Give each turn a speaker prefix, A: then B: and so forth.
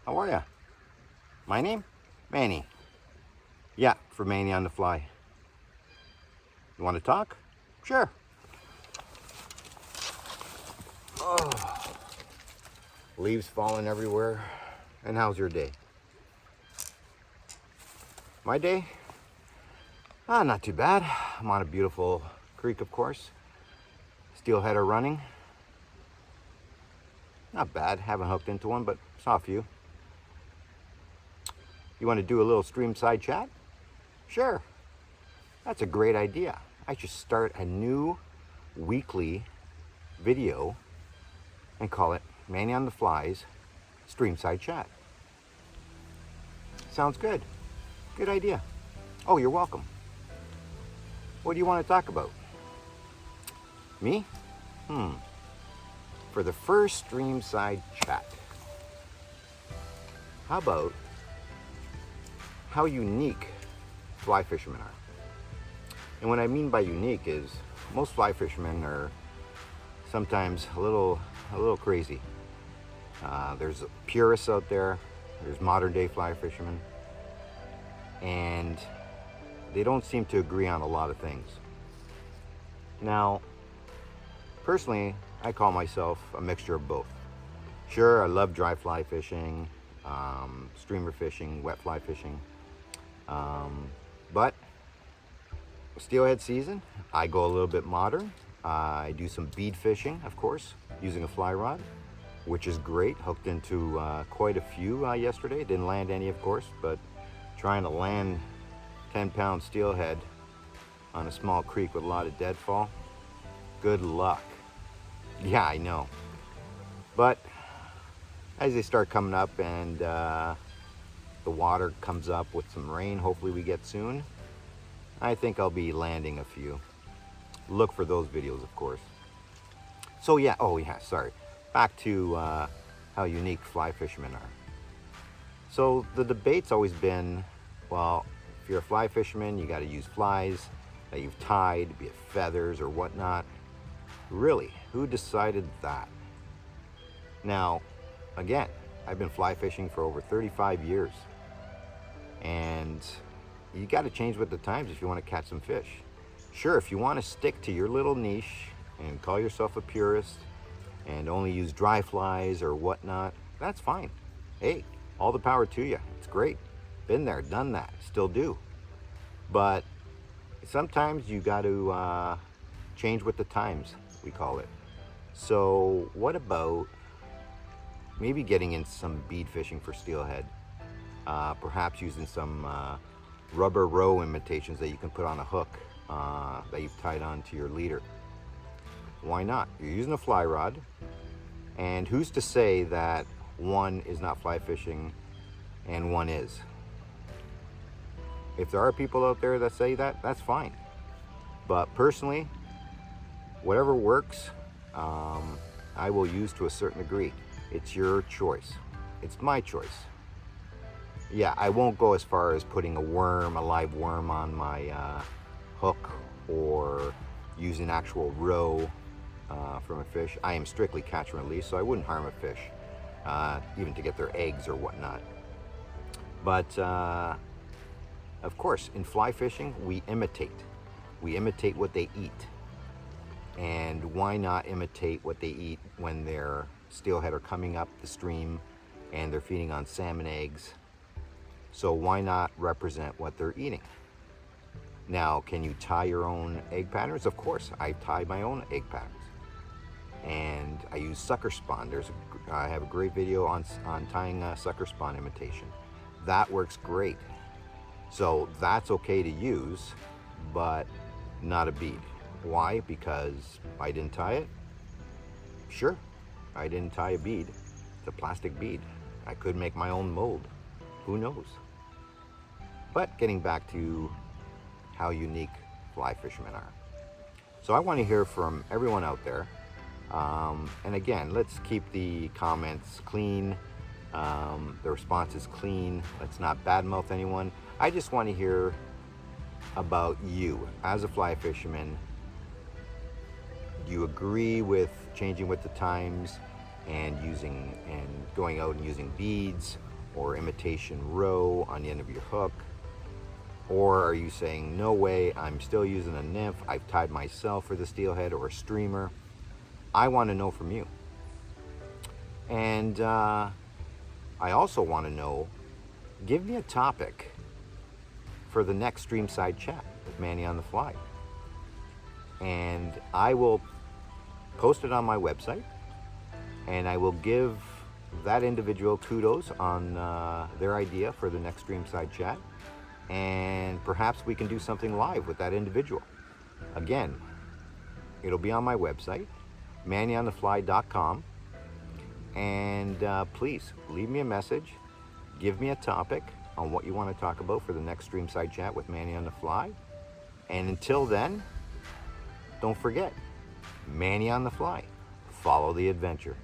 A: How are ya? My name? Manny. Yeah, for Manny on the Fly. You want to talk? Sure. Oh, leaves falling everywhere. And how's your day? My day? Not too bad. I'm on a beautiful creek, of course. Steelhead are running. Not bad. Haven't hooked into one, but saw a few. You want to do a little streamside chat? Sure. That's a great idea. I should start a new weekly video and call it Manny on the Fly's Streamside Chat. Sounds good. Good idea. Oh, you're welcome. What do you want to talk about? Me? For the first Streamside Chat, how about how unique fly fishermen are? And what I mean by unique is most fly fishermen are sometimes a little crazy. There's purists out there, there's modern day fly fishermen, and they don't seem to agree on a lot of things. Now, personally, I call myself a mixture of both. Sure, I love dry fly fishing, streamer fishing, wet fly fishing, but steelhead season, I go a little bit modern. I do some bead fishing, of course, using a fly rod, which is great. Hooked into quite a few yesterday. Didn't land any, of course, but trying to land 10-pound steelhead on a small creek with a lot of deadfall, good luck. Yeah, I know. But as they start coming up and the water comes up with some rain, hopefully we get soon, I think I'll be landing a few. Look for those videos, of course. So yeah, sorry. Back to how unique fly fishermen are. So the debate's always been, well, if you're a fly fisherman, you got to use flies that you've tied, be it feathers or whatnot. Really, who decided that? Now, again, I've been fly fishing for over 35 years, and you got to change with the times if you want to catch some fish. Sure, if you want to stick to your little niche and call yourself a purist and only use dry flies or whatnot, that's fine. Hey, all the power to you. It's great. Been there, done that, still do. But sometimes you got to change with the times, we call it. So what about maybe getting into some bead fishing for steelhead? Perhaps using some rubber row imitations that you can put on a hook that you've tied onto your leader. Why not? You're using a fly rod, and who's to say that one is not fly fishing and one is? If there are people out there that say that, that's fine. But personally, whatever works, I will use to a certain degree. It's your choice. It's my choice. Yeah, I won't go as far as putting a live worm on my hook or using actual roe from a fish. I am strictly catch and release, so I wouldn't harm a fish, even to get their eggs or whatnot. But of course, in fly fishing, we imitate. We imitate what they eat. And why not imitate what they eat when their steelhead are coming up the stream and they're feeding on salmon eggs? So why not represent what they're eating? Now, can you tie your own egg patterns? Of course, I tie my own egg patterns. And I use sucker spawn. I have a great video on tying a sucker spawn imitation. That works great. So that's okay to use, but not a bead. Why? Because I didn't tie it? Sure, I didn't tie a bead. It's a plastic bead. I could make my own mold. Who knows? But getting back to how unique fly fishermen are. So I want to hear from everyone out there. And again, let's keep the comments clean, the responses clean. Let's not badmouth anyone. I just want to hear about you as a fly fisherman. Do you agree with changing with the times and going out and using beads? or imitation row on the end of your hook? Or are you saying, no way, I'm still using a nymph, I've tied myself for the steelhead or a streamer? I want to know from you. And I also want to know, give me a topic for the next Streamside Chat with Manny on the Fly. And I will post it on my website, and I will give that individual kudos on their idea for the next Streamside Chat, and perhaps we can do something live with that individual. Again, it'll be on my website, mannyonthefly.com, and please leave me a message, give me a topic on what you want to talk about for the next Streamside Chat with Manny on the Fly. And until then, don't forget, Manny on the Fly. Follow the adventure.